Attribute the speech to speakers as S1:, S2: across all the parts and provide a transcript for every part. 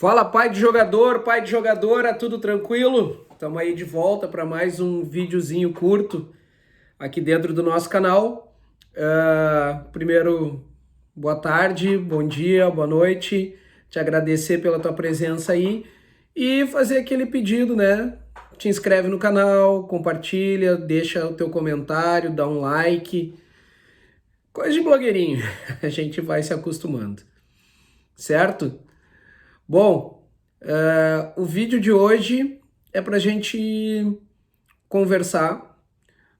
S1: Fala, pai de jogador, pai de jogadora, tudo tranquilo? Estamos aí de volta para mais um videozinho curto aqui dentro do nosso canal. Primeiro, boa tarde, bom dia, boa noite. Te agradecer pela tua presença aí e fazer aquele pedido, né? Te inscreve no canal, compartilha, deixa o teu comentário, dá um like. Coisa de blogueirinho, a gente vai se acostumando, certo? Bom, o vídeo de hoje é para a gente conversar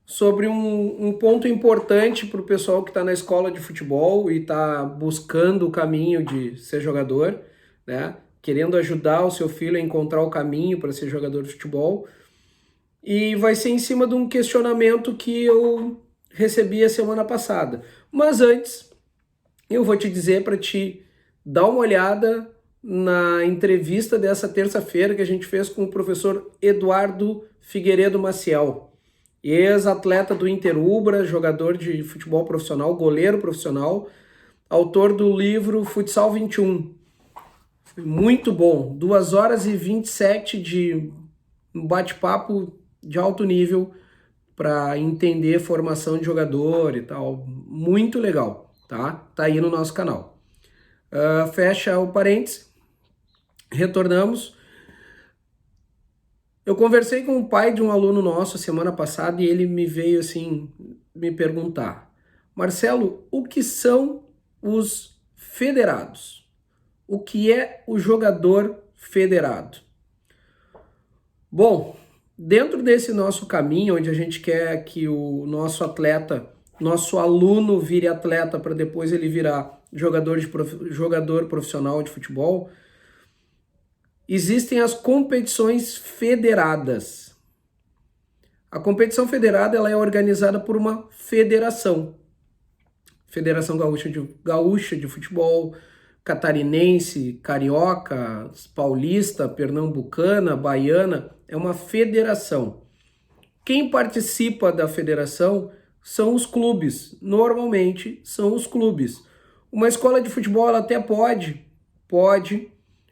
S1: sobre um ponto importante para o pessoal que está na escola de futebol e está buscando o caminho de ser jogador, né? Querendo ajudar o seu filho a encontrar o caminho para ser jogador de futebol. E vai ser em cima de um questionamento que eu recebi a semana passada. Mas antes, eu vou te dizer para te dar uma olhada na entrevista dessa terça-feira que a gente fez com o professor Eduardo Figueiredo Maciel, ex-atleta do Interubra, jogador de futebol profissional, goleiro profissional, autor do livro Futsal 21. Foi muito bom, 2 horas e 27 de bate-papo de alto nível para entender formação de jogador e tal. Muito legal, tá? Tá aí no nosso canal. Fecha o parênteses, retornamos. Eu conversei com o pai de um aluno nosso semana passada e ele me veio assim me perguntar: Marcelo, o que são os federados? O que é o jogador federado? Bom, dentro desse nosso caminho, onde a gente quer que o nosso atleta, nosso aluno vire atleta para depois ele virar jogador profissional de futebol, existem as competições federadas. A competição federada ela é organizada por uma federação. Federação Gaúcha de Futebol, Catarinense, Carioca, Paulista, Pernambucana, Baiana, é uma federação. Quem participa da federação são os clubes, normalmente são os clubes. Uma escola de futebol ela até pode,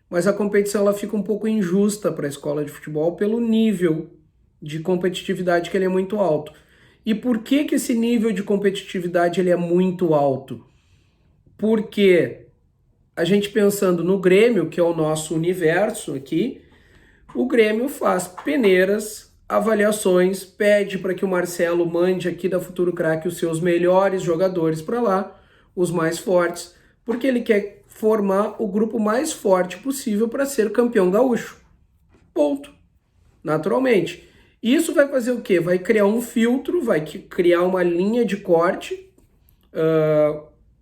S1: mas a competição ela fica um pouco injusta para a escola de futebol pelo nível de competitividade que ele é muito alto. E por que esse nível de competitividade ele é muito alto? Porque a gente pensando no Grêmio, que é o nosso universo aqui, o Grêmio faz peneiras, avaliações, pede para que o Marcelo mande aqui da Futuro Crack os seus melhores jogadores para lá, os mais fortes, porque ele quer formar o grupo mais forte possível para ser campeão gaúcho. Ponto. Naturalmente. Isso vai fazer o quê? Vai criar um filtro, vai criar uma linha de corte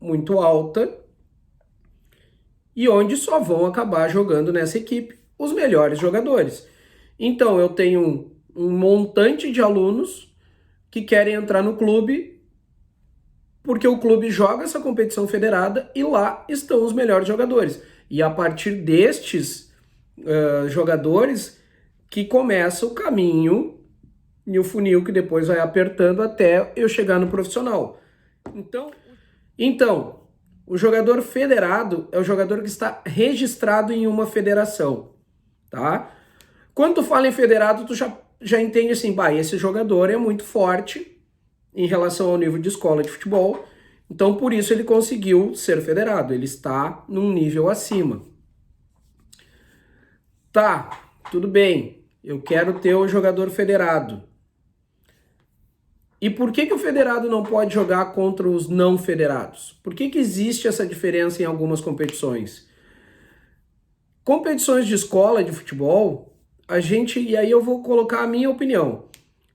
S1: muito alta e onde só vão acabar jogando nessa equipe os melhores jogadores. Então eu tenho um montante de alunos que querem entrar no clube porque o clube joga essa competição federada e lá estão os melhores jogadores. E a partir destes jogadores que começa o caminho e o funil que depois vai apertando até eu chegar no profissional. Então, o jogador federado é o jogador que está registrado em uma federação, tá? Quando tu fala em federado, tu já entende assim, esse jogador é muito forte em relação ao nível de escola de futebol, então por isso ele conseguiu ser federado, ele está num nível acima. Tá, tudo bem, eu quero ter o jogador federado. E por que o federado não pode jogar contra os não federados? Por que existe essa diferença em algumas competições? Competições de escola de futebol, e aí eu vou colocar a minha opinião.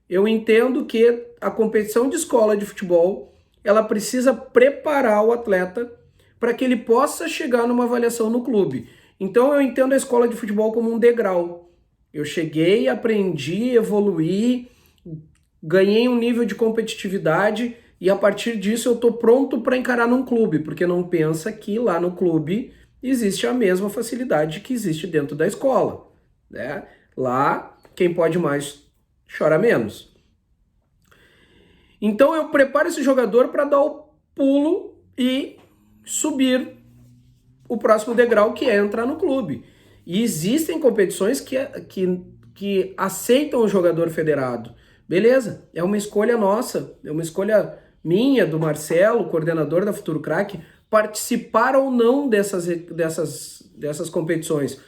S1: Eu entendo que a competição de escola de futebol, ela precisa preparar o atleta para que ele possa chegar numa avaliação no clube. Então eu entendo a escola de futebol como um degrau. Eu cheguei, aprendi, evoluí, ganhei um nível de competitividade e a partir disso eu estou pronto para encarar num clube, porque não pensa que lá no clube existe a mesma facilidade que existe dentro da escola, né? Lá, quem pode mais chora menos. Então eu preparo esse jogador para dar o pulo e subir o próximo degrau, que é entrar no clube. E existem competições que aceitam o jogador federado. Beleza, é uma escolha nossa, é uma escolha minha, do Marcelo, coordenador da Futuro Crack, participar ou não dessas competições.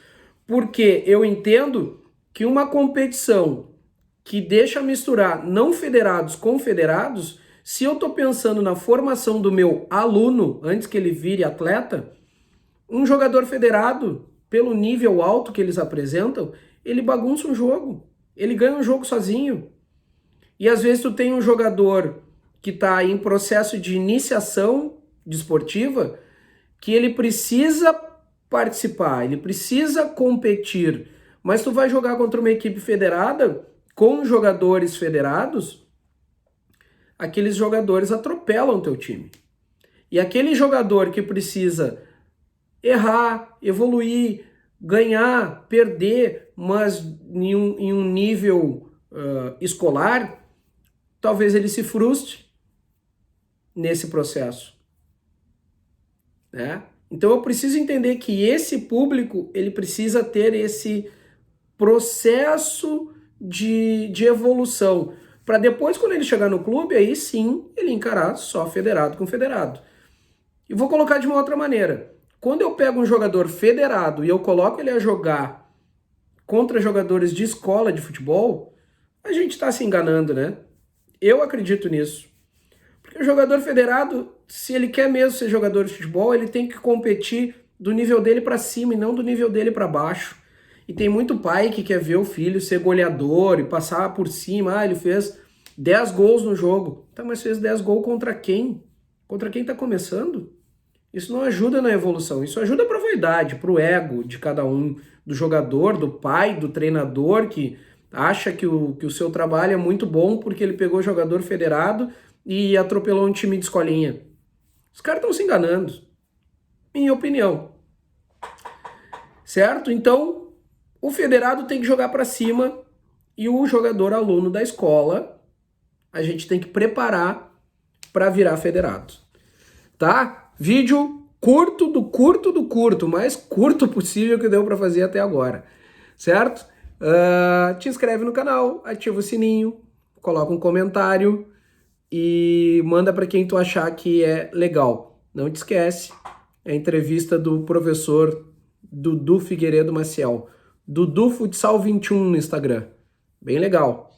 S1: Porque eu entendo que uma competição que deixa misturar não federados com federados, se eu estou pensando na formação do meu aluno, antes que ele vire atleta, um jogador federado, pelo nível alto que eles apresentam, ele bagunça um jogo. Ele ganha um jogo sozinho. E às vezes tu tem um jogador que está em processo de iniciação desportiva, que ele precisa participar, ele precisa competir, mas tu vai jogar contra uma equipe federada, com jogadores federados, aqueles jogadores atropelam teu time. E aquele jogador que precisa errar, evoluir, ganhar, perder, mas em um nível escolar, talvez ele se frustre nesse processo, né? Então eu preciso entender que esse público, ele precisa ter esse processo de evolução, para depois, quando ele chegar no clube, aí sim ele encarar só federado com federado. E vou colocar de uma outra maneira. Quando eu pego um jogador federado e eu coloco ele a jogar contra jogadores de escola de futebol, a gente está se enganando, né? Eu acredito nisso. Porque o jogador federado, se ele quer mesmo ser jogador de futebol, ele tem que competir do nível dele para cima e não do nível dele para baixo. E tem muito pai que quer ver o filho ser goleador e passar por cima. Ah, ele fez 10 gols no jogo. Tá, mas fez 10 gols contra quem? Contra quem tá começando? Isso não ajuda na evolução. Isso ajuda para a vaidade, para o ego de cada um, do jogador, do pai, do treinador, que acha que o seu trabalho é muito bom porque ele pegou jogador federado e atropelou um time de escolinha. Os caras estão se enganando, minha opinião. Certo? Então, o federado tem que jogar para cima e o jogador aluno da escola, a gente tem que preparar para virar federado. Tá? Vídeo curto do curto, mais curto possível que deu para fazer até agora. Certo? Te inscreve no canal, ativa o sininho, coloca um comentário e manda para quem tu achar que é legal. Não te esquece, é a entrevista do professor Dudu Figueiredo Maciel. Dudu Futsal 21 no Instagram. Bem legal.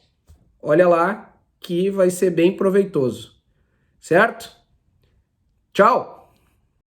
S1: Olha lá que vai ser bem proveitoso. Certo? Tchau!